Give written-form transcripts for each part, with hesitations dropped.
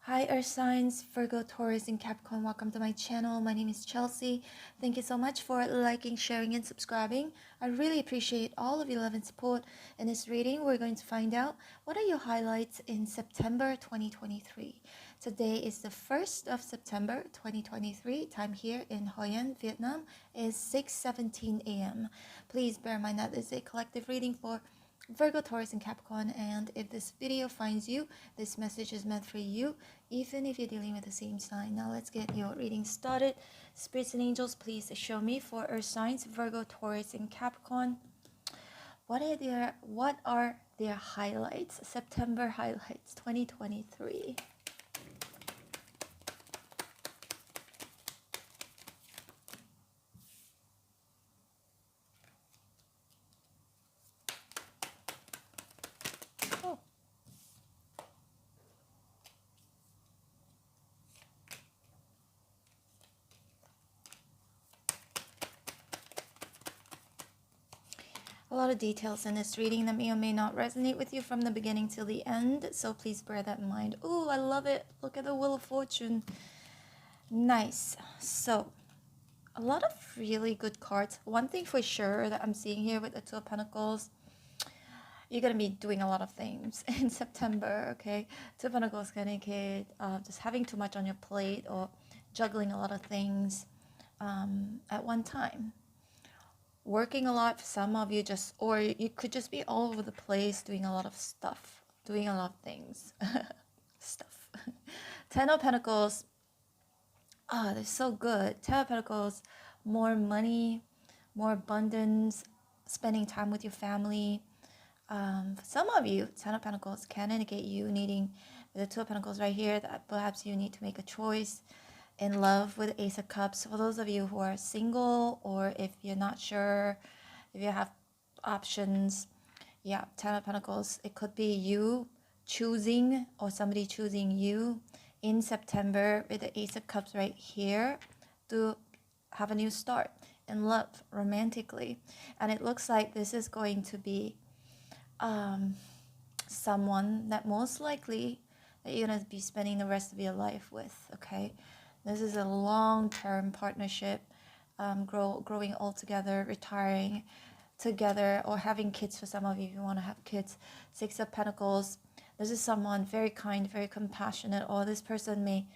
Hi Earth signs, Virgo, Taurus, and Capricorn. Welcome to my channel. My name is Chelsea. Thank you so much for liking, sharing, and subscribing. I really appreciate all of your love and support. In this reading, we're going to find out what are your highlights in September 2023. Today is the 1st of September 2023. Time here in Hoi An, Vietnam is 6:17 a.m. Please bear in mind that this is a collective reading for Virgo, Taurus, and Capricorn, and if this video finds you, this message is meant for you, even if you're dealing with the same sign. Now let's get your reading started. Spirits and angels, please show me for Earth signs, Virgo, Taurus, and Capricorn. What are their highlights? September highlights 2023. A lot of details in this reading that may or may not resonate with you from the beginning till the end, so please bear that in mind. Oh, I love it. Look at the Wheel of Fortune. Nice. So, a lot of really good cards. One thing for sure that I'm seeing here with the Two of Pentacles, you're going to be doing a lot of things in September, okay? Two of Pentacles can indicate just having too much on your plate or juggling a lot of things at one time. Working a lot for some of you, or you could just be all over the place doing a lot of stuff, doing a lot of things. Stuff. Ten of Pentacles, they're so good. Ten of Pentacles, more money, more abundance, spending time with your family. For some of you, Ten of Pentacles can indicate you needing, with the Two of Pentacles right here, that perhaps you need to make a choice. In love with Ace of Cups. For those of you who are single, or if you're not sure, if you have options, yeah, Ten of Pentacles, it could be you choosing or somebody choosing you in September with the Ace of Cups right here to have a new start in love romantically. And it looks like this is going to be someone that most likely that you're going to be spending the rest of your life with, okay? This is a long-term partnership, growing all together, retiring together, or having kids for some of you if you want to have kids. Six of Pentacles. This is someone very kind, very compassionate, or this person may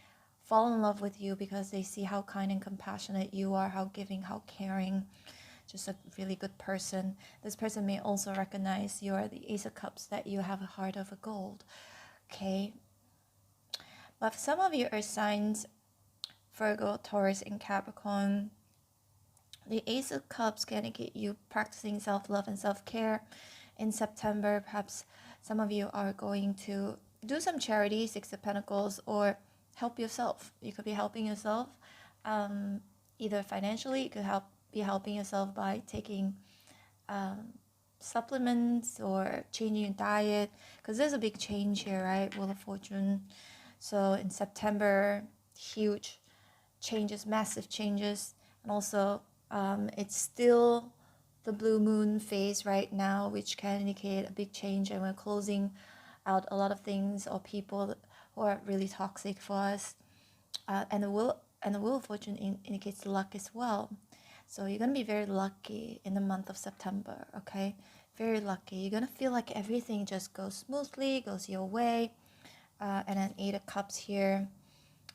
fall in love with you because they see how kind and compassionate you are, how giving, how caring, just a really good person. This person may also recognize you are the Ace of Cups, that you have a heart of a gold, okay? But for some of you are signs, Virgo, Taurus, and Capricorn, the Ace of Cups can indicate you practicing self-love and self-care in September. Perhaps some of you are going to do some charity, Six of Pentacles, or help yourself. You could be helping yourself either financially. You could be helping yourself by taking supplements or changing your diet, because there's a big change here, right? Wheel of Fortune. So in September, huge changes, massive changes. And also it's still the blue moon phase right now, which can indicate a big change, and we're closing out a lot of things or people who are really toxic for us. And the Wheel of Fortune indicates luck as well. So you're going to be very lucky in the month of September, okay? Very lucky. You're going to feel like everything just goes smoothly, goes your way. And then Eight of Cups here,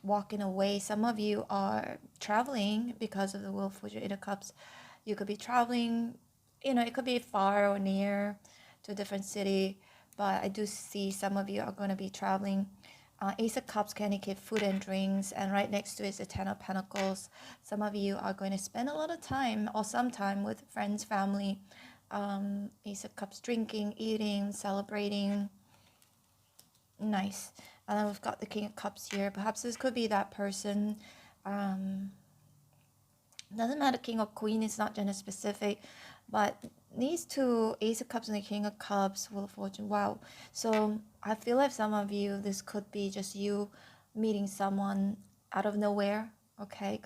walking away. Some of you are traveling because of the Wheel of Fortune, Eight of Cups. You could be traveling, it could be far or near to a different city, but I do see some of you are going to be traveling. Ace of Cups can indicate food and drinks, and right next to it is the Ten of Pentacles. Some of you are going to spend a lot of time or some time with friends, family. Ace of Cups, drinking, eating, celebrating. Nice. And then we've got the King of Cups here. Perhaps this could be that person. Doesn't matter, King or Queen, it's not gender specific. But these two, Ace of Cups and the King of Cups, Wheel of Fortune, wow. So I feel like some of you, this could be just you meeting someone out of nowhere, okay?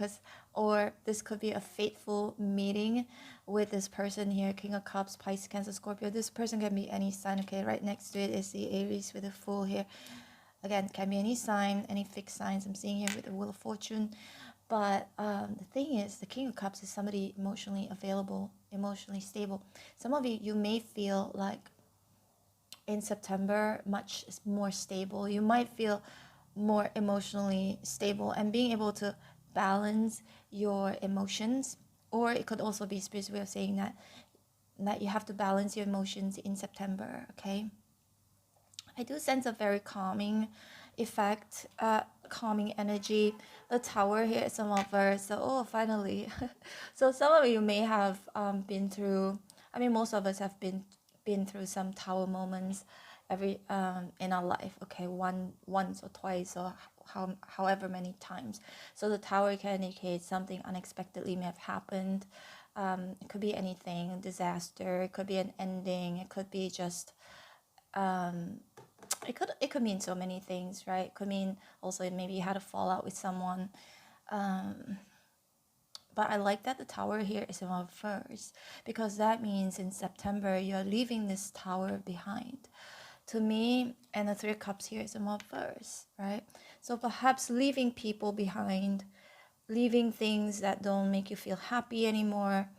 Or this could be a fateful meeting with this person here, King of Cups, Pisces, Cancer, Scorpio. This person can be any sign, okay? Right next to it is the Aries with the Fool here. Again, can be any sign, any fixed signs. I'm seeing here with the Wheel of Fortune. But the thing is, the King of Cups is somebody emotionally available, emotionally stable. Some of you may feel like in September much more stable. You might feel more emotionally stable and being able to balance your emotions. Or it could also be spirit's way of saying that you have to balance your emotions in September, okay? I do sense a very calming effect, calming energy. The Tower here is some of us. So, oh, finally. So some of you may have been through, I mean, most of us have been through some Tower moments every in our life, okay? Once or twice or however many times. So the Tower can indicate something unexpectedly may have happened. It could be anything, a disaster, it could be an ending, it could be just it could mean so many things, right? It could mean also maybe you had a fallout with someone. But I like that the Tower here is in reverse, because that means in September you're leaving this Tower behind. To me, and the Three of Cups here is in reverse, right? So perhaps leaving people behind, leaving things that don't make you feel happy anymore,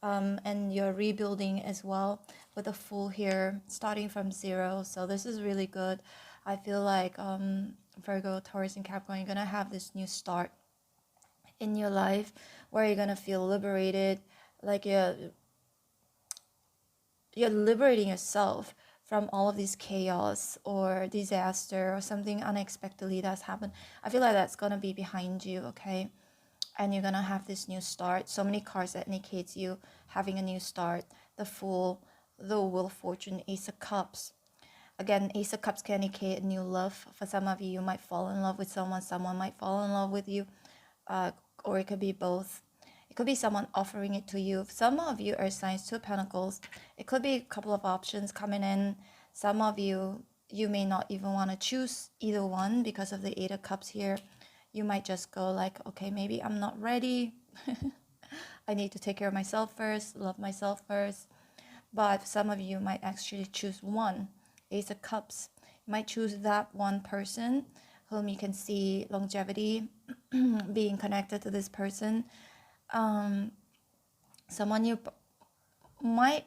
and you're rebuilding as well with the Fool here, starting from zero. So this is really good. I feel like Virgo, Taurus, and Capricorn, you're gonna have this new start in your life where you're gonna feel liberated, like you're liberating yourself from all of this chaos or disaster or something unexpectedly that's happened. I feel like that's gonna be behind you, okay? And you're gonna have this new start. So many cards that indicates you having a new start. The Fool, the Wheel of Fortune, Ace of Cups. Again, Ace of Cups can indicate a new love. For some of you, you might fall in love with someone might fall in love with you, or it could be both. It could be someone offering it to you. Some of you are signs, Two of Pentacles. It could be a couple of options coming in. Some of you, you may not even want to choose either one because of the Eight of Cups here. You might just go like, okay, maybe I'm not ready. I need to take care of myself first, love myself first. But some of you might actually choose one. Ace of Cups. You might choose that one person whom you can see longevity, being connected to this person. Someone you might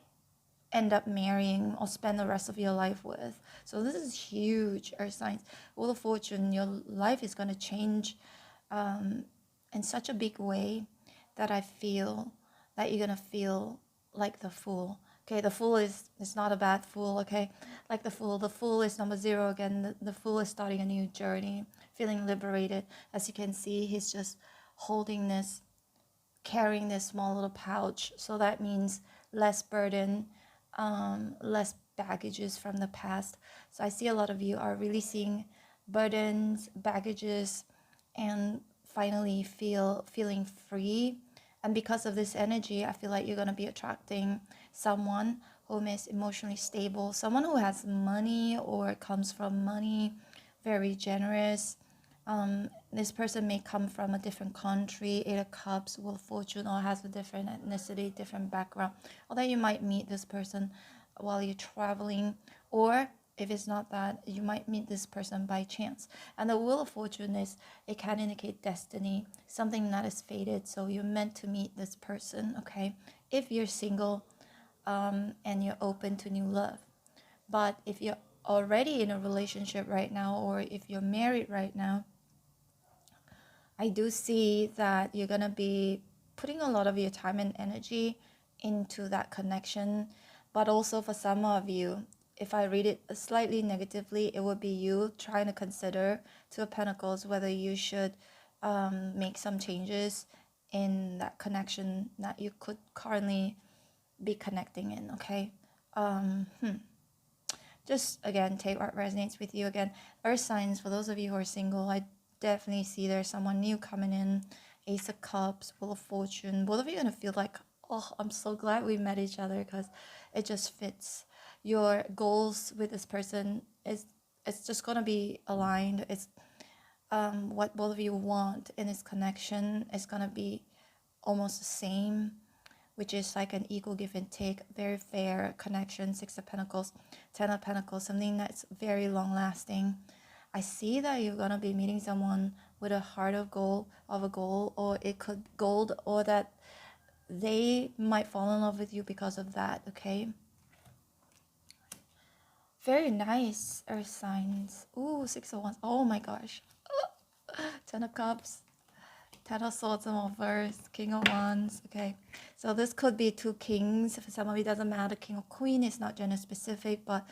end up marrying or spend the rest of your life with. So this is huge, Earth signs. Wheel of Fortune, your life is going to change in such a big way that I feel that you're going to feel like the Fool. Okay, the Fool is not a bad fool, okay? Like the Fool is number 0 again. The Fool is starting a new journey, feeling liberated. As you can see, he's just holding this, carrying this small little pouch. So that means less burden, less baggages from the past. So I see a lot of you are releasing burdens, baggages, and finally feeling free. And because of this energy, I feel like you're going to be attracting someone who is emotionally stable, someone who has money or comes from money, very generous. This person may come from a different country, Eight of Cups, Wheel of Fortune, or has a different ethnicity, different background. Or that you might meet this person while you're traveling, or if it's not that, you might meet this person by chance. And the Wheel of Fortune is, it can indicate destiny, something that is fated. So you're meant to meet this person, okay? If you're single and you're open to new love. But if you're already in a relationship right now, or if you're married right now, I do see that you're going to be putting a lot of your time and energy into that connection. But also for some of you, if I read it slightly negatively, it would be you trying to consider, Two of Pentacles, whether you should make some changes in that connection that you could currently be connecting in, okay? Just again, take what resonates with you. Again, Earth signs, for those of you who are single, I definitely see there's someone new coming in. Ace of Cups, Wheel of Fortune. Both of you are going to feel like, oh, I'm so glad we met each other, because it just fits. Your goals with this person is, it's just going to be aligned. It's what both of you want in this connection is going to be almost the same, which is like an equal give and take, very fair connection. Six of Pentacles, Ten of Pentacles, something that's very long lasting. I see that you're gonna be meeting someone with a heart of a goal, or it could gold, or that they might fall in love with you because of that, okay? Very nice, earth signs. Ooh, 6 of Wands. Oh my gosh. 10 of Cups, 10 of Swords in reverse, King of Wands. Okay, so this could be 2 kings. For some of you, it doesn't matter. King or queen is not gender specific, but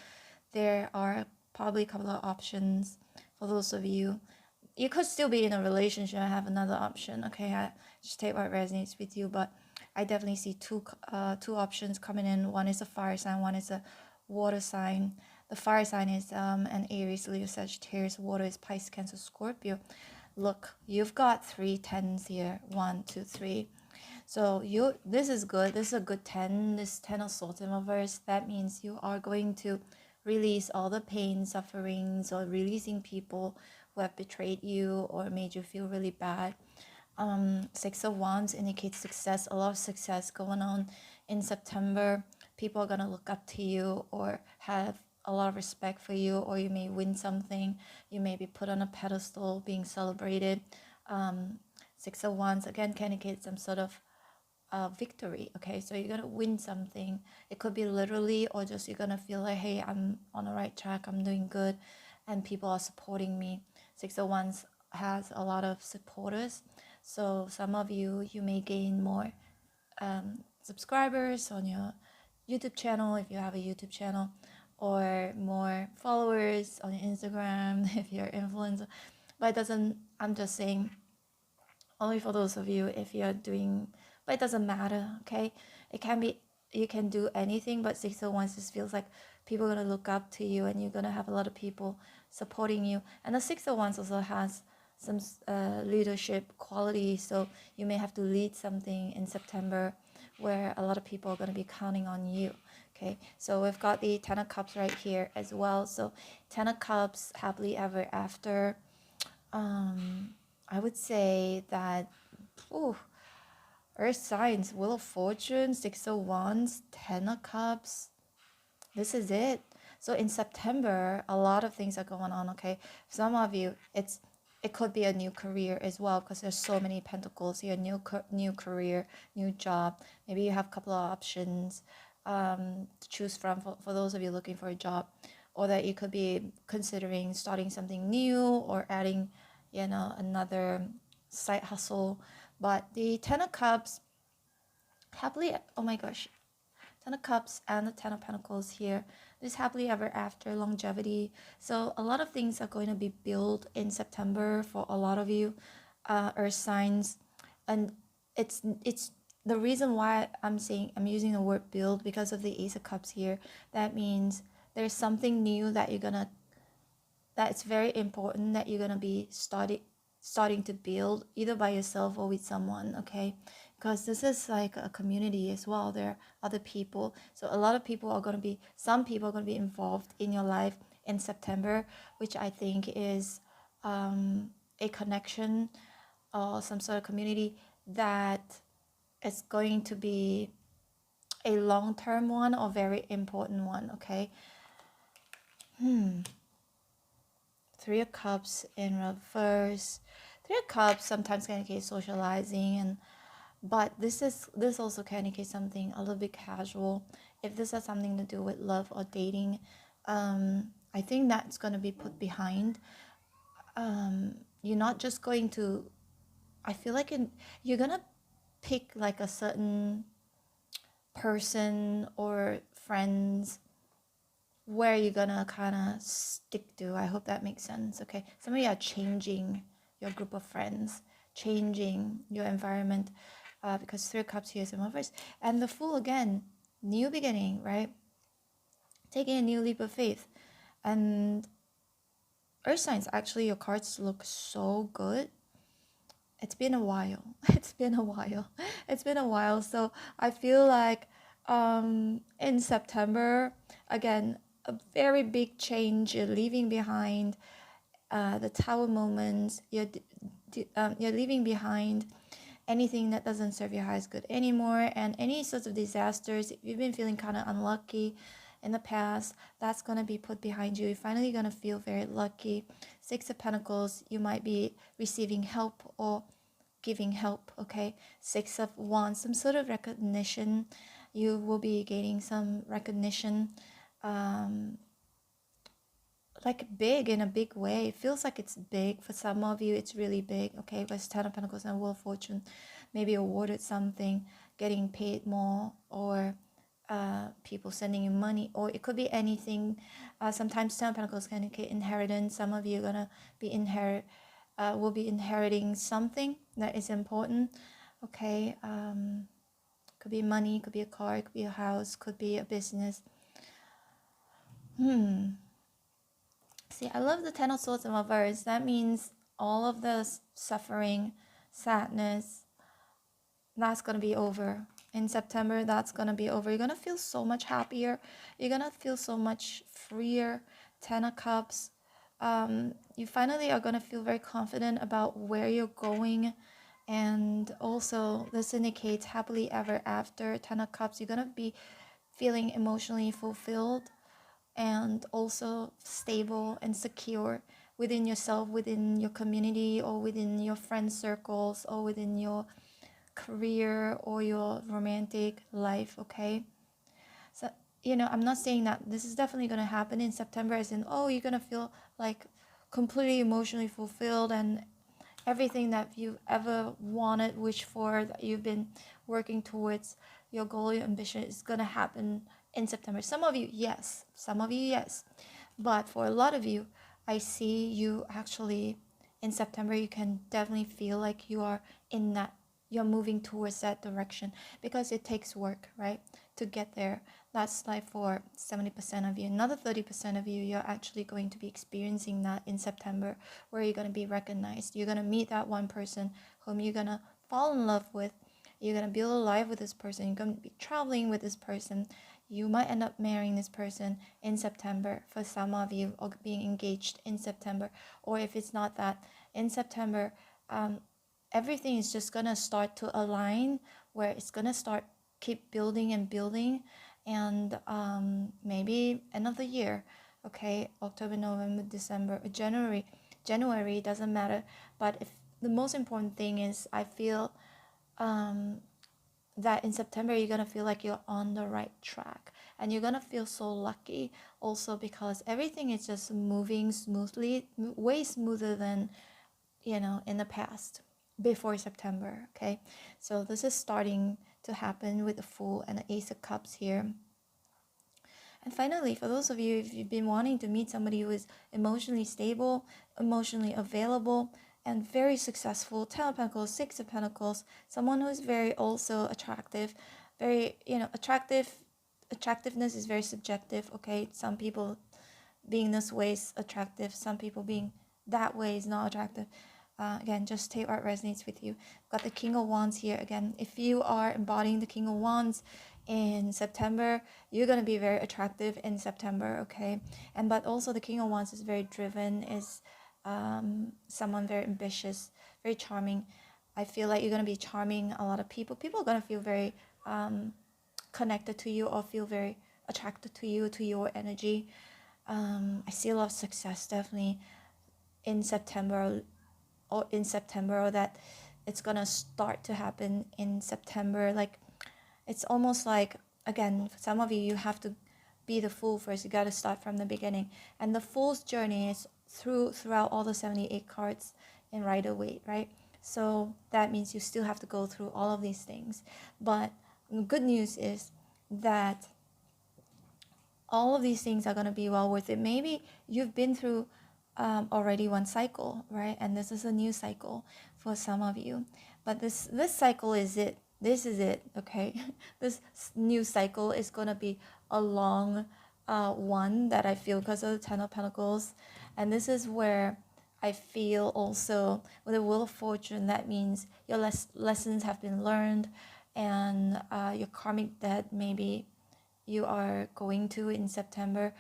there are probably a couple of options for those of you. You could still be in a relationship and have another option. Okay, I just take what resonates with you, but I definitely see two options coming in. One is a fire sign, one is a water sign. The fire sign is an Aries, Leo, Sagittarius. Water is Pisces, Cancer, Scorpio. Look, you've got 3 10s here. 1, 2, 3. So this is good. This is a good 10. This 10 of Swords in reverse. That means you are going to release all the pain, sufferings, or releasing people who have betrayed you or made you feel really bad. 6 of Wands indicates success. A lot of success going on in September. People are gonna look up to you or have a lot of respect for you, or you may win something. You may be put on a pedestal, being celebrated. 6 of Wands again can indicate some sort of victory. Okay, so you're gonna win something. It could be literally, or just you're gonna feel like, hey, I'm on the right track, I'm doing good, and people are supporting me. 6 of Wands has a lot of supporters, so some of you may gain more subscribers on your YouTube channel if you have a YouTube channel, or more followers on your Instagram if you're an influencer. But it doesn't, I'm just saying, only for those of you if you're doing, but it doesn't matter, okay? It can be, you can do anything, but 6 of Wands just feels like people are gonna look up to you, and you're gonna have a lot of people supporting you. And the 6 of Wands also has some leadership quality, so you may have to lead something in September where a lot of people are going to be counting on you. Okay, so we've got the 10 of Cups right here as well. So 10 of Cups, happily ever after. I would say that, Earth signs, Wheel of Fortune, 6 of Wands, 10 of Cups. This is it. So in September, a lot of things are going on, okay? For some of you, it could be a new career as well, because there's so many pentacles here. New career, new job. Maybe you have a couple of options to choose from for those of you looking for a job, or that you could be considering starting something new or adding, another side hustle. But the 10 of Cups, happily, oh my gosh, 10 of Cups and the 10 of Pentacles here. This happily ever after, longevity. So a lot of things are going to be built in September for a lot of you, earth signs. And it's the reason why I'm using the word build, because of the Ace of Cups here. That means there's something new that it's very important that you're gonna be starting to build, either by yourself or with someone, okay? Because this is like a community as well. There are other people, so a lot of people are going to be, some people are going to be involved in your life in September, which I think is a connection or some sort of community that is going to be a long-term one or very important one, okay? 3 of Cups in reverse. 3 of Cups sometimes can indicate socializing, but this also can indicate something a little bit casual. If this has something to do with love or dating, I think that's going to be put behind. You're not just going to, I feel like you're going to pick like a certain person or friends where you're going to kind of stick to. I hope that makes sense, okay? Some of you are changing your group of friends, changing your environment, because 3 of Cups here is in reverse. And the Fool again, new beginning, right? Taking a new leap of faith. And Earth signs, actually your cards look so good. It's been a while. It's been a while. So I feel like in September, again, a very big change. You're leaving behind the Tower moments. You're leaving behind anything that doesn't serve your highest good anymore, and any sorts of disasters. If you've been feeling kind of unlucky, in the past, that's going to be put behind you. You're finally going to feel very lucky. 6 of Pentacles, you might be receiving help or giving help, okay? 6 of Wands, some sort of recognition. You will be gaining some recognition, like big, in a big way. It feels like it's big. For some of you, it's really big, okay? With 10 of Pentacles and Wheel of Fortune, maybe awarded something, getting paid more, or people sending you money, or it could be anything. Sometimes 10 of Pentacles can indicate inheritance. Some of you are gonna be will be inheriting something that is important, okay? Could be money, could be a car, could be a house, could be a business. See, I love the 10 of Swords in reverse. That means all of the suffering, sadness, that's going to be over. In September, that's going to be over. You're going to feel so much happier. You're going to feel so much freer. 10 of Cups. You finally are going to feel very confident about where you're going. And also, this indicates happily ever after. 10 of Cups, you're going to be feeling emotionally fulfilled and also stable and secure within yourself, within your community, or within your friend circles, or within your career or your romantic life, okay? So, I'm not saying that this is definitely going to happen in September, as in, oh, you're going to feel like completely emotionally fulfilled and everything that you've ever wanted, wished for, that you've been working towards, your goal, your ambition, is going to happen in September. Some of you, yes. Some of you, yes. But for a lot of you, I see you actually in September, you can definitely feel like you are in that, you're moving towards that direction, because it takes work, right, to get there. That's like for 70% of you. Another 30% of you, you're actually going to be experiencing that in September, where you're going to be recognized. You're going to meet that one person whom you're going to fall in love with. You're going to build a life with this person. You're going to be traveling with this person. You might end up marrying this person in September for some of you, or being engaged in September. Or if it's not that, in September, everything is just going to start to align, where it's going to start keep building and building. And maybe end of the year, okay, October, November, December, January, doesn't matter. But if the most important thing is, I feel that in September you're gonna feel like you're on the right track, and you're gonna feel so lucky also, because everything is just moving smoothly, way smoother than in the past, before September, okay? So this is starting to happen with the Fool and the Ace of Cups here. And finally, for those of you, if you've been wanting to meet somebody who is emotionally stable, emotionally available, and very successful, 10 of Pentacles, 6 of Pentacles, someone who is very also attractive, very, attractiveness is very subjective, okay? Some people being this way is attractive, some people being that way is not attractive. Again, just take what resonates with you. Got the King of Wands here again. If you are embodying the King of Wands in September, you're going to be very attractive in September, okay? But also the King of Wands is very driven, is someone very ambitious, very charming. I feel like you're going to be charming a lot of people. People are going to feel very connected to you, or feel very attracted to you, to your energy. I see a lot of success definitely in September, or that it's gonna start to happen in September. Like, it's almost like, again, for some of you, you have to be the Fool first. You got to start from the beginning, and the Fool's journey is throughout all the 78 cards in Rider-Waite, right? So that means you still have to go through all of these things. But the good news is that all of these things are going to be well worth it. Maybe you've been through already one cycle, right? And this is a new cycle for some of you. But this cycle is it. This is it, okay? This new cycle is going to be a long one, that I feel, because of the 10 of Pentacles. And this is where I feel also with the Wheel of Fortune, that means your lessons have been learned, and your karmic debt maybe you are going to in September,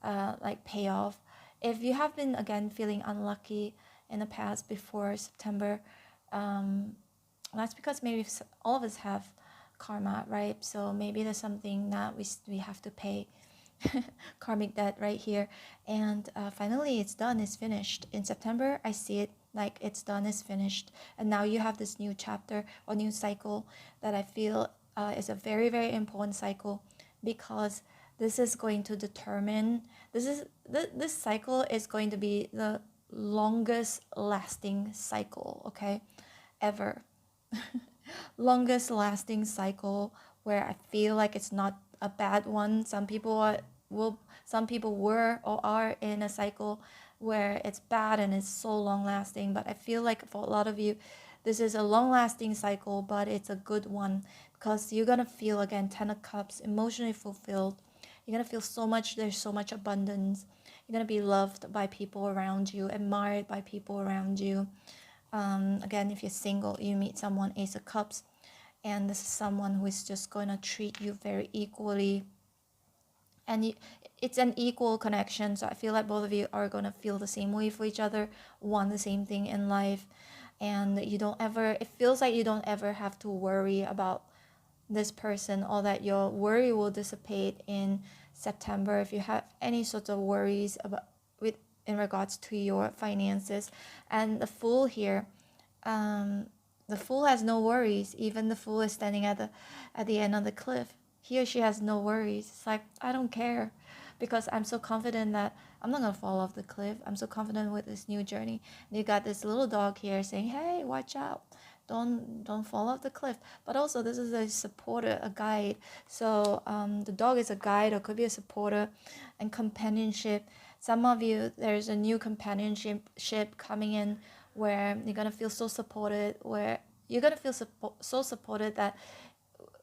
like pay off. If you have been, again, feeling unlucky in the past before September, that's because maybe all of us have karma, right? So maybe there's something that we have to pay karmic debt right here. And finally it's done, it's finished. In September I see it like it's done, it's finished, and now you have this new chapter or new cycle that I feel is a very, very important cycle, because this is going to determine, this cycle is going to be the longest lasting cycle, okay, ever. Longest lasting cycle, where I feel like it's not a bad one. Some people some people were or are in a cycle where it's bad and it's so long lasting, but I feel like for a lot of you this is a long lasting cycle, but it's a good one, because you're gonna feel, again, 10 of Cups, emotionally fulfilled. You're gonna feel so much, there's so much abundance. You're gonna be loved by people around you, admired by people around you. Again, if you're single, you meet someone, Ace of Cups, and this is someone who is just going to treat you very equally, and it's an equal connection. So I feel like both of you are going to feel the same way for each other, want the same thing in life, and you don't ever, it feels like you don't ever have to worry about this person, or that your worry will dissipate in September. If you have any sorts of worries about with in regards to your finances. And the Fool here, the Fool has no worries. Even the Fool is standing at the end of the cliff. He or she has no worries. It's like, I don't care, because I'm so confident that I'm not gonna fall off the cliff. I'm so confident with this new journey. And you got this little dog here saying, hey, watch out, don't fall off the cliff. But also, this is a supporter, a guide. So the dog is a guide, or could be a supporter, and companionship. Some of you, there's a new companionship coming in, where you're gonna feel so supported, where you're gonna feel so supported that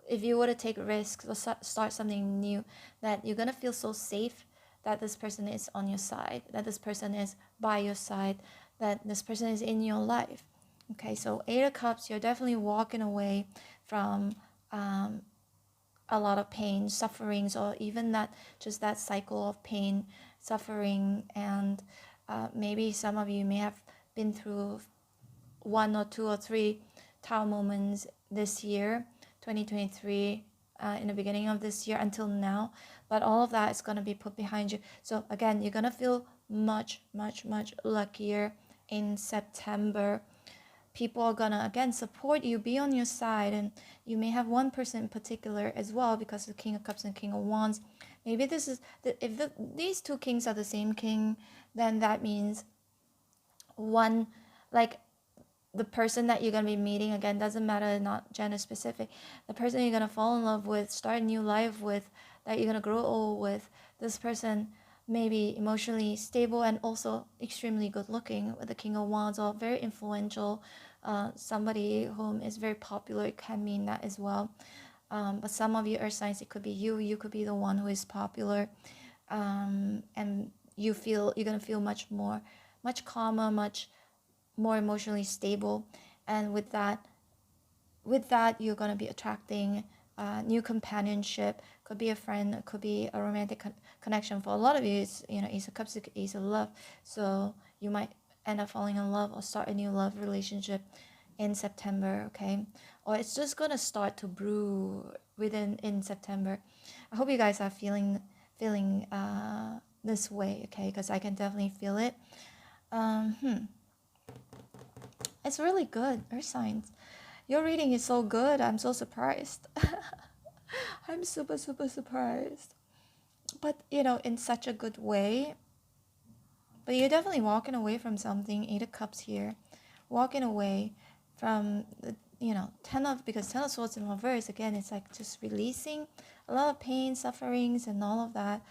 if you were to take risks or start something new, that you're gonna feel so safe that this person is on your side, that this person is by your side, that this person is in your life. Okay, so 8 of Cups, you're definitely walking away from a lot of pain, sufferings, or even that, just that cycle of pain, suffering. And maybe some of you may have been through 1 or 2 or 3 tower moments this year, 2023, in the beginning of this year until now, but all of that is going to be put behind you. So again, you're going to feel much, much, much luckier in September. People are gonna, again, support you, be on your side, and you may have one person in particular as well, because the King of Cups and King of Wands. Maybe this is these two kings are the same king, then that means one, like, the person that you're gonna be meeting, again, doesn't matter, not gender specific, the person you're gonna fall in love with, start a new life with, that you're gonna grow old with, this person may be emotionally stable and also extremely good looking, with the King of Wands, or very influential, somebody whom is very popular. It can mean that as well. But some of you earth signs, it could be you could be the one who is popular, and you're gonna feel much calmer, much more emotionally stable. And with that you're gonna be attracting new companionship. Could be a friend, could be a romantic connection. For a lot of you, it's, Ace of Cups, Ace of Love. So you might end up falling in love or start a new love relationship in September, okay? Or it's just gonna start to brew in September. I hope you guys are feeling this way, okay? Because I can definitely feel it. It's really good, Earth signs. Your reading is so good. I'm so surprised. I'm super, super surprised. But, in such a good way. But you're definitely walking away from something. 8 of Cups here. Walking away from, because 10 of Swords in reverse, again, it's like just releasing a lot of pain, sufferings, and all of that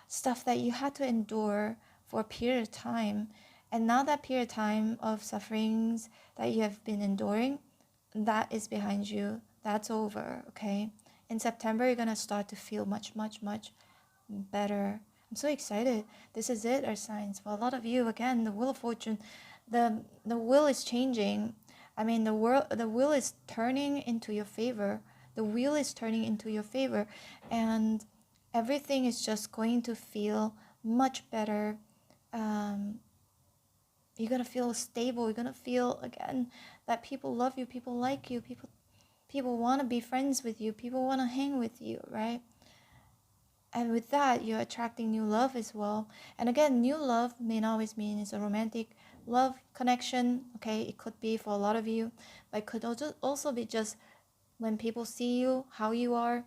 stuff that you had to endure for a period of time. And now that period of time of sufferings that you have been enduring, that is behind you. That's over, okay? In September, you're going to start to feel much, much, much better. I'm so excited. This is it, Earth signs. For a lot of you, again, the Wheel of Fortune, the wheel is changing. I mean, the wheel is turning into your favor. The wheel is turning into your favor. And everything is just going to feel much better. You're going to feel stable. You're going to feel, again, that people love you, people like you, people want to be friends with you, people want to hang with you, right? And with that, you're attracting new love as well. And again, new love may not always mean it's a romantic love connection. Okay, it could be for a lot of you, but it could also be just when people see you, how you are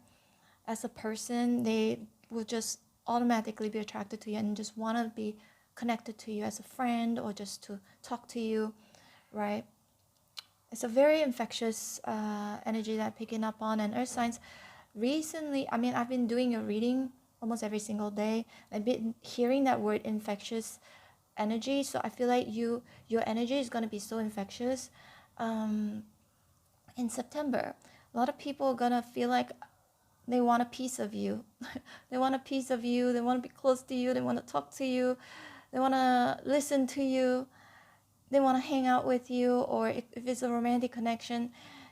as a person, they will just automatically be attracted to you and just want to be connected to you as a friend or just to talk to you, right? It's a very infectious energy that I'm picking up on. And earth signs recently, I mean, I've been doing a reading almost every single day. I've been hearing that word infectious energy, so I feel like your energy is going to be so infectious in September. A lot of people are going to feel like they want a piece of you. They want a piece of you. They want to be close to you. They want to talk to you. They want to listen to you. They want to hang out with you. Or if it's a romantic connection,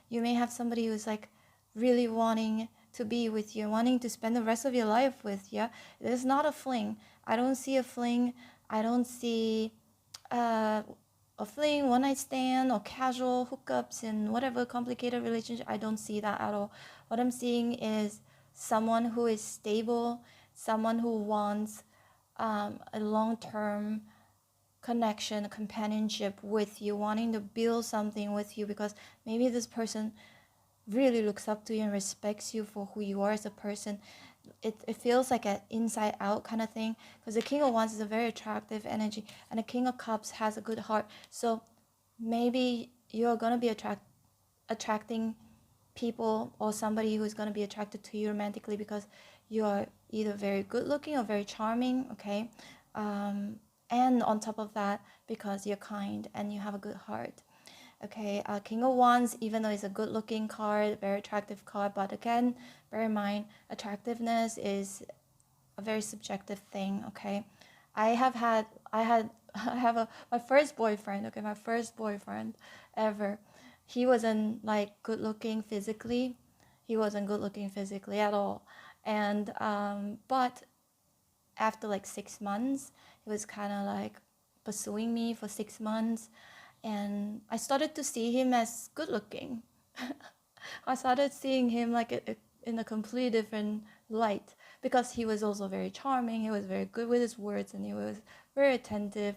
you may have somebody who's like really wanting to be with you, wanting to spend the rest of your life with you. It's not a fling. I don't see a fling. I don't see a fling, one night stand, or casual hookups and whatever complicated relationship. I don't see that at all. What I'm seeing is someone who is stable, someone who wants a long-term connection, companionship with you, wanting to build something with you, because maybe this person really looks up to you and respects you for who you are as a person. It feels like an inside out kind of thing, because the King of Wands is a very attractive energy and the King of Cups has a good heart. So maybe you're going to be attracting people or somebody who's going to be attracted to you romantically because you are either very good looking or very charming, okay? And on top of that, because you're kind and you have a good heart. Okay, King of Wands, even though it's a good-looking card, very attractive card, but again, bear in mind, attractiveness is a very subjective thing. Okay, I have my first boyfriend. Okay, my first boyfriend ever. He wasn't like good-looking physically. He wasn't good-looking physically at all, and but after like 6 months, he was kind of like pursuing me for 6 months. And I started to see him as good looking. I started seeing him like in a completely different light, because he was also very charming. He was very good with his words and he was very attentive.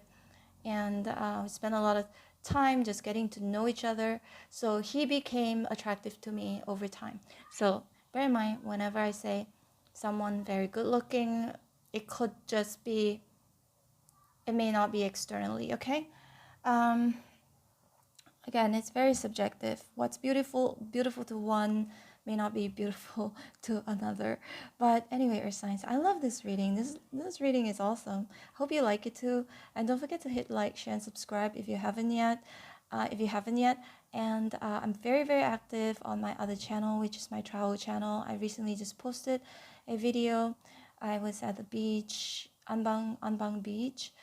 And we spent a lot of time just getting to know each other. So he became attractive to me over time. So bear in mind, whenever I say someone very good looking, it could just be, it may not be externally, okay? Again, it's very subjective. What's beautiful to one may not be beautiful to another. But anyway, Earth signs, I love this reading. This reading is awesome. Hope you like it too. And don't forget to hit like, share, and subscribe if you haven't yet. And I'm very, very active on my other channel, which is my travel channel. I recently just posted a video. I was at the beach, Anbang Beach,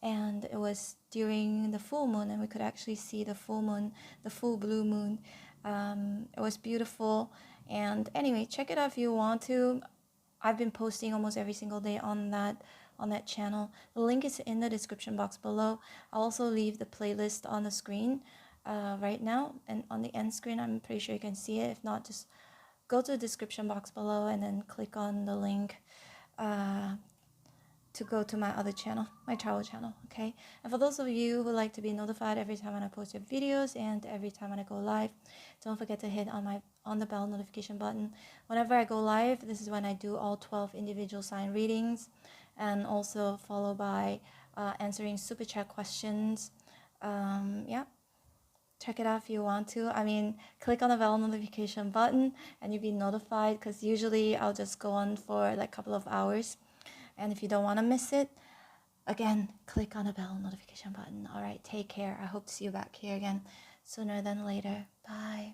and it was during the full moon, and we could actually see the full moon, the full blue moon. It was beautiful. And anyway, check it out if you want to. I've been posting almost every single day on that channel. The link is in the description box below. I'll also leave the playlist on the screen right now, and on the end screen. I'm pretty sure you can see it. If not, just go to the description box below and then click on the link to go to my other channel, my travel channel, okay? And for those of you who like to be notified every time when I post your videos and every time when I go live, don't forget to hit on the bell notification button. Whenever I go live, this is when I do all 12 individual sign readings, and also followed by answering super chat questions. Yeah, check it out if you want to. I mean, click on the bell notification button and you'll be notified, because usually I'll just go on for like a couple of hours. And if you don't want to miss it, again, click on the bell notification button. All right, take care. I hope to see you back here again sooner than later. Bye.